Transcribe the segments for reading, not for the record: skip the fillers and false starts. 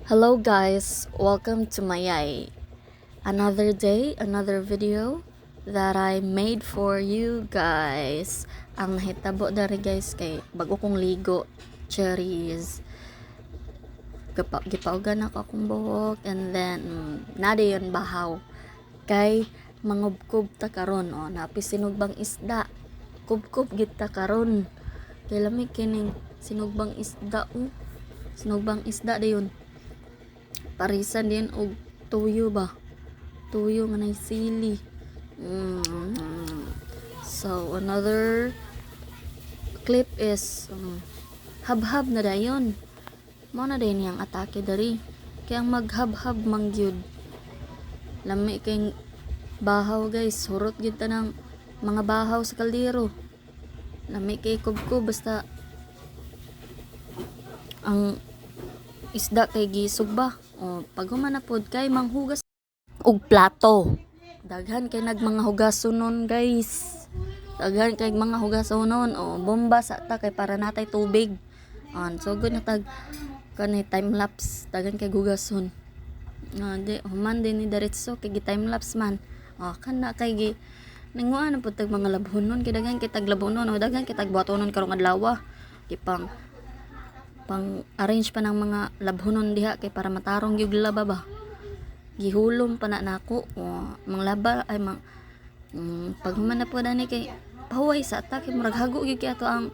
Hello guys, welcome to my another day, another video that I made for you guys. Ang nahitabo dari guys kay bago kong ligo, cherries. Gipaugan ako akong buhok and then nade yon bahaw. Kay mangubkob ta karon napisinugbang isda. Kubkob gid ta karon. Kay lami kining sinugbang isda Sinugbang isda dayon. Parisan din og tuyo ba, tuyo nga nay sili. So another clip is habhab na dayon, mo na din yang atake dari kaya ang maghabhab mangyud lami kay bahaw guys, hurot gid ta ng mga bahaw sa kaldero, lami kay kubkob basta ang isda kay gisog ba. Pag humanapod kay manghugas og plato. Daghan kay mga hugasonon guys. Daghan kay mga hugasonon bomba sa ta kay para natay tubig. So good na tag kanay time lapse. Daghan kay hugason. Di human din ni diretso kay time lapse man. Kana kay gi ninguan pud tag mga labhonon kay daghan kay tag labhonon daghan kay tag buhatonon karong adlaw. Kipang pang arrange pa ng mga labhonon diha kay para matarong yung laba ba, gihulom pa na nako mang laba ay pag man na po dani kay pahuway sa ata kay murag hago gyud kay ato ang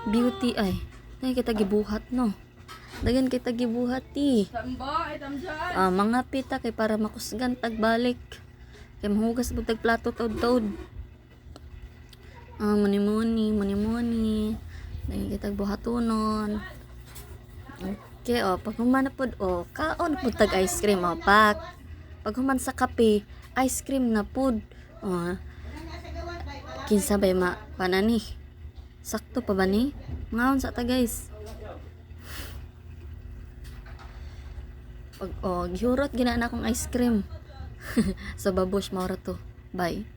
beauty ay daghan kita gibuhat no, daghan kita gibuhat mga pita kay para makusgan tag balik kay mahugas pud tag plato taud-taud muni daghan kita buhatonon. Okay, pag human na pod, kaon pod tag ice cream, pag human sa kape, ice cream na pod. Kinsa bay panani? Sakto pa ba ni? Ngaon sa ta guys. Pag gihurot gina na akong ice cream. Sa babush maura to. Bye.